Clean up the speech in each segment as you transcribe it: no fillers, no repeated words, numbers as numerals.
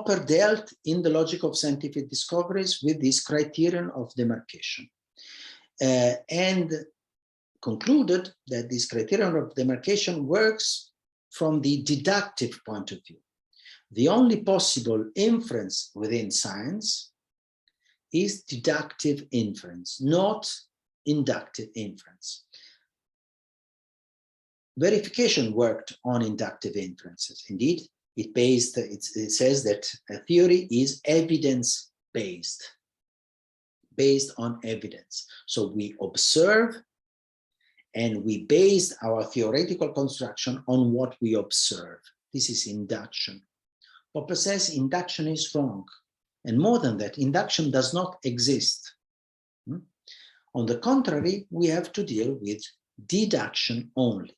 Popper dealt in the logic of scientific discoveries with this criterion of demarcation and concluded that this criterion of demarcation works from the deductive point of view. The only possible inference within science is deductive inference, not inductive inference. Verification worked on inductive inferences. Indeed, it says that a theory is evidence-based, based on evidence. So we observe and we based our theoretical construction on what we observe. This is induction. Popper says induction is wrong. And more than that, induction does not exist. On the contrary, we have to deal with deduction only.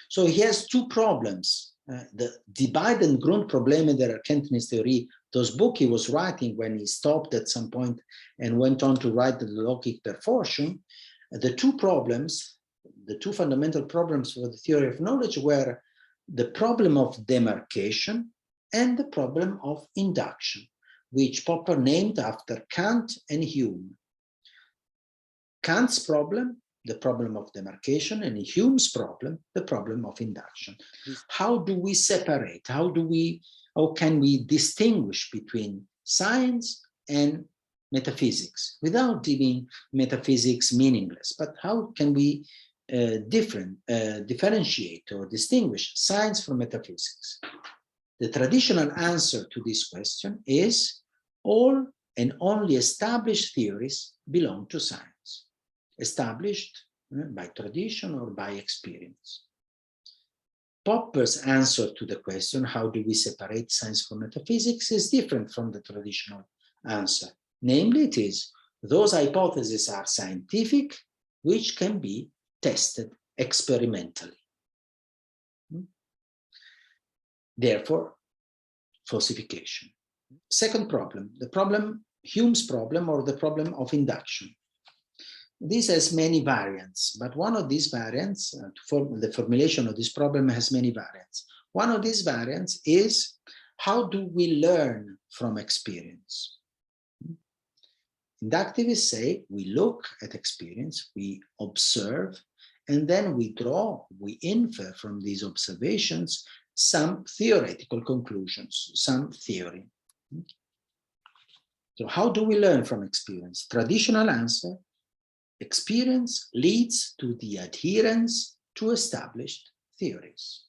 So he has two problems. The Die beiden Grundprobleme der Erkenntnistheorie, those book he was writing when he stopped at some point and went on to write the Logik der Forschung, the two problems, the two fundamental problems for the theory of knowledge were the problem of demarcation and the problem of induction, which Popper named after Kant and Hume. Kant's problem, the problem of demarcation, and Hume's problem, the problem of induction. How do we separate? How can we distinguish between science and metaphysics without deeming metaphysics meaningless? But how can we differentiate or distinguish science from metaphysics? The traditional answer to this question is all and only established theories belong to science. Established by tradition or by experience. Popper's answer to the question, how do we separate science from metaphysics, is different from the traditional answer. Namely, it is, those hypotheses are scientific, which can be tested experimentally. Therefore, falsification. Second problem, the problem, Hume's problem, or the problem of induction. This has many variants, but one of these variants, the formulation of this problem has many variants. One of these variants is, how do we learn from experience? Inductivists say we look at experience, we observe, and then we draw, we infer from these observations some theoretical conclusions, some theory. So how do we learn from experience? Traditional answer, experience leads to the adherence to established theories.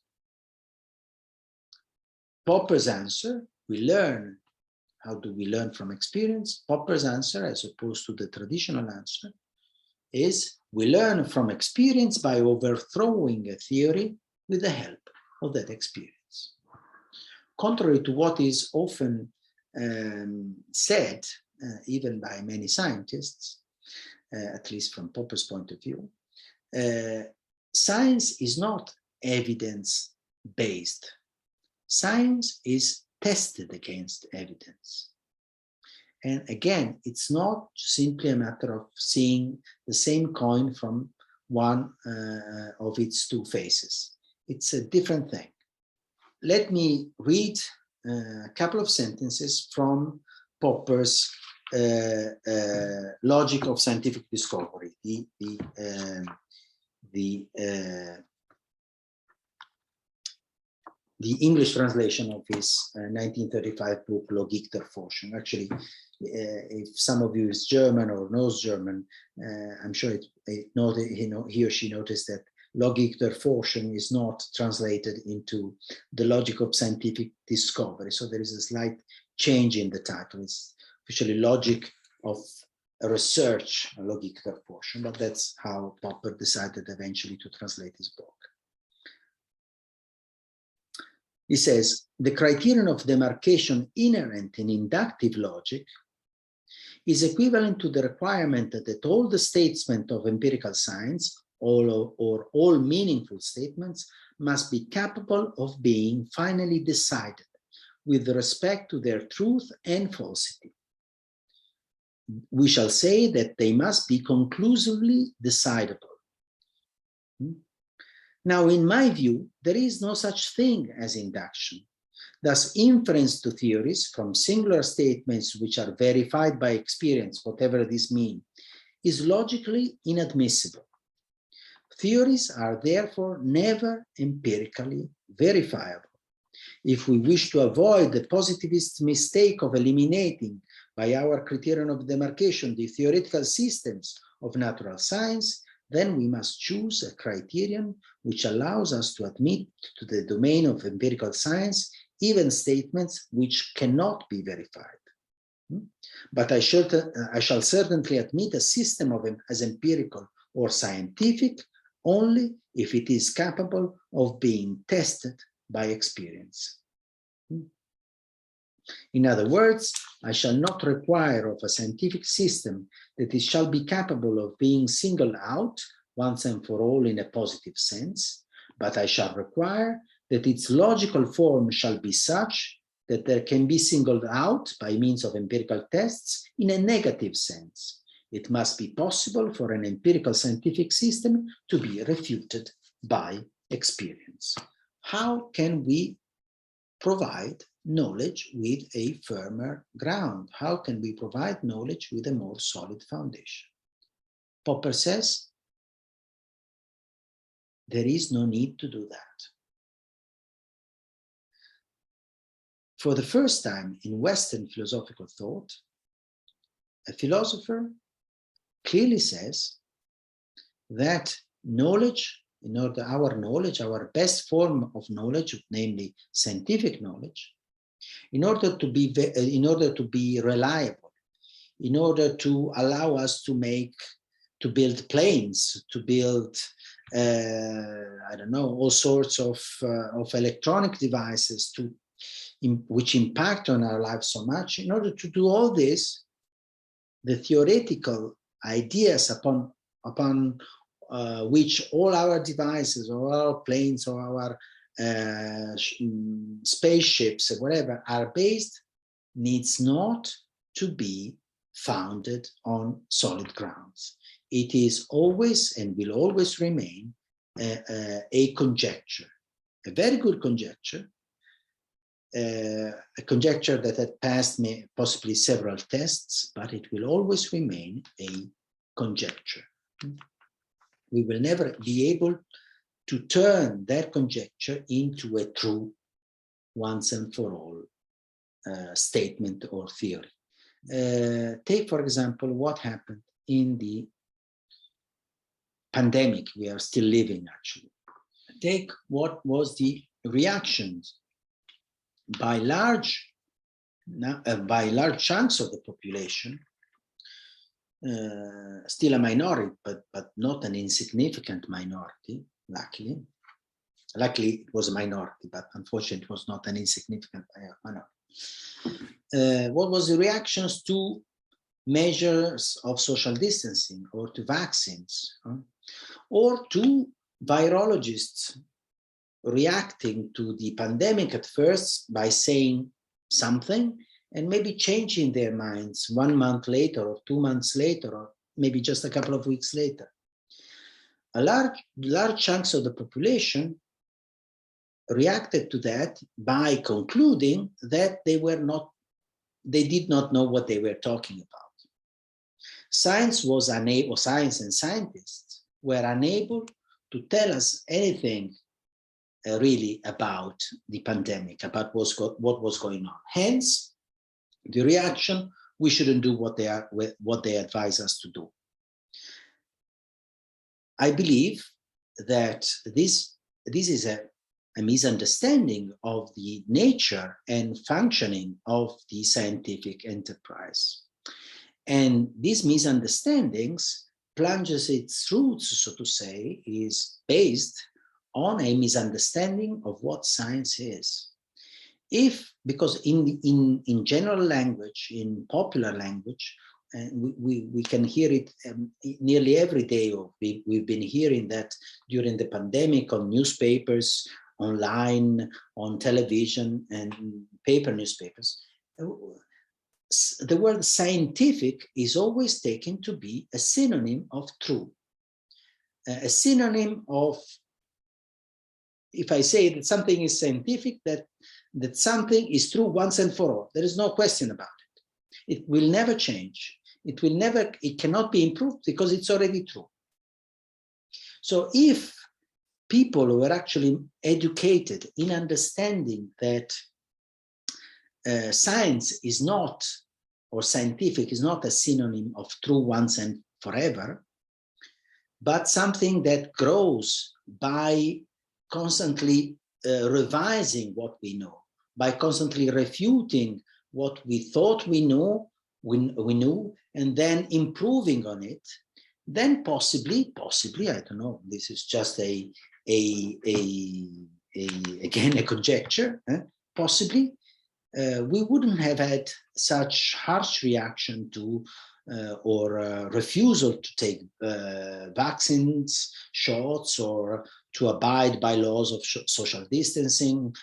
Popper's answer, we learn. How do we learn from experience? Popper's answer, as opposed to the traditional answer, is we learn from experience by overthrowing a theory with the help of that experience. Contrary to what is often said, even by many scientists, at least from Popper's point of view, science is not evidence-based. Science is tested against evidence. And again, it's not simply a matter of seeing the same coin from one of its two faces. It's a different thing. Let me read a couple of sentences from Popper's Logic of Scientific Discovery, the English translation of his 1935 book Logik der Forschung. Actually, if some of you is German or knows German, I'm sure he or she noticed that Logik der Forschung is not translated into the Logic of Scientific Discovery. So there is a slight change in the title. It's officially Logic of Research, Logik der Forschung, but that's how Popper decided eventually to translate his book. He says, the criterion of demarcation inherent in inductive logic is equivalent to the requirement that all the statements of empirical science, all meaningful statements, must be capable of being finally decided with respect to their truth and falsity. We shall say that they must be conclusively decidable. Now, in my view, there is no such thing as induction. Thus, inference to theories from singular statements which are verified by experience, whatever this means, is logically inadmissible. Theories are therefore never empirically verifiable. If we wish to avoid the positivist mistake of eliminating by our criterion of demarcation the theoretical systems of natural science, then we must choose a criterion which allows us to admit to the domain of empirical science even statements which cannot be verified. But I shall certainly admit a system of as empirical or scientific only if it is capable of being tested by experience. In other words, I shall not require of a scientific system that it shall be capable of being singled out once and for all in a positive sense, but I shall require that its logical form shall be such that there can be singled out by means of empirical tests in a negative sense. It must be possible for an empirical scientific system to be refuted by experience. How can we provide knowledge with a firmer ground? How can we provide knowledge with a more solid foundation? Popper says, there is no need to do that. For the first time in Western philosophical thought, a philosopher clearly says that knowledge, our best form of knowledge, namely scientific knowledge, in order to be reliable, in order to allow us to build planes, to build, all sorts of electronic devices which impact on our lives so much. In order to do all this, the theoretical ideas upon which all our devices or our planes or our spaceships or whatever are based needs not to be founded on solid grounds. It is always and will always remain a conjecture, a very good conjecture, a conjecture that had passed possibly several tests, but it will always remain a conjecture. We will never be able to turn that conjecture into a true, once and for all statement or theory. Take, for example, what happened in the pandemic we are still living, actually. Take what was the reactions by large chunks of the population, still a minority, but not an insignificant minority, luckily. Luckily, it was a minority, but unfortunately, it was not an insignificant minority. What was the reactions to measures of social distancing or to vaccines, or to virologists reacting to the pandemic at first by saying something and maybe changing their minds 1 month later or 2 months later or maybe just a couple of weeks later. A large chunks of the population reacted to that by concluding that they did not know what they were talking about. Science and scientists were unable to tell us anything really about the pandemic, about what was going on. Hence, the reaction, we shouldn't do what they advise us to do. I believe that this is a misunderstanding of the nature and functioning of the scientific enterprise. And these misunderstandings plunges its roots, so to say, is based on a misunderstanding of what science is. Because in general language, in popular language, we can hear it nearly every day. We've been hearing that during the pandemic on newspapers, online, on television, and paper newspapers. The word scientific is always taken to be a synonym of true, a synonym of, if I say that something is scientific, that that something is true once and for all. There is no question about it. It will never change. It cannot be improved because it's already true. So if people who are actually educated in understanding that science is not, or scientific is not a synonym of true once and forever, but something that grows by constantly revising what we know, by constantly refuting what we thought we knew, and then improving on it, then possibly, I don't know, this is just again a conjecture, possibly we wouldn't have had such harsh reaction to or refusal to take vaccines, shots, or to abide by laws of social distancing,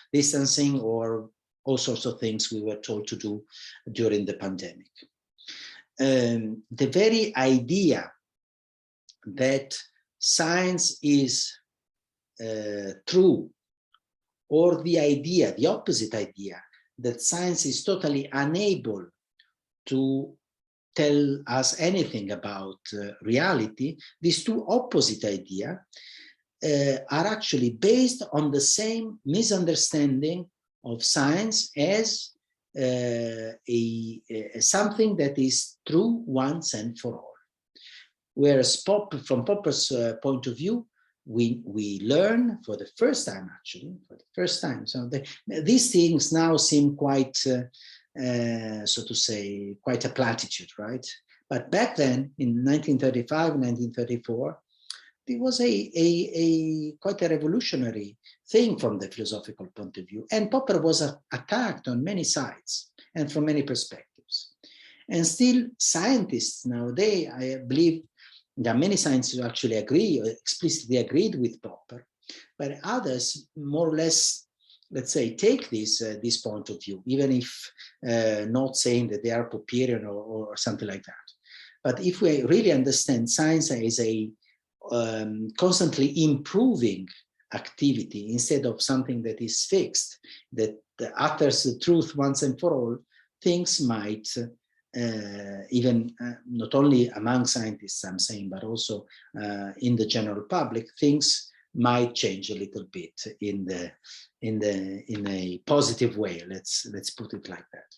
or all sorts of things we were told to do during the pandemic. The very idea that science is true, or the opposite idea, that science is totally unable to tell us anything about reality, these two opposite ideas are actually based on the same misunderstanding of science as something that is true once and for all. Whereas from Popper's point of view, we learn for the first time, So these things now seem quite, so to say, quite a platitude, right? But back then, in 1935, 1934, it was quite a revolutionary thing from the philosophical point of view. And Popper was attacked on many sides and from many perspectives. And still, scientists nowadays, I believe, there are many scientists who actually explicitly agreed with Popper, but others more or less, let's say, take this point of view, even if not saying that they are Popperian or something like that. But if we really understand science as a constantly improving activity instead of something that is fixed, that utters the truth once and for all, things might even not only among scientists, I'm saying, but also in the general public, things might change a little bit in a positive way. Let's put it like that.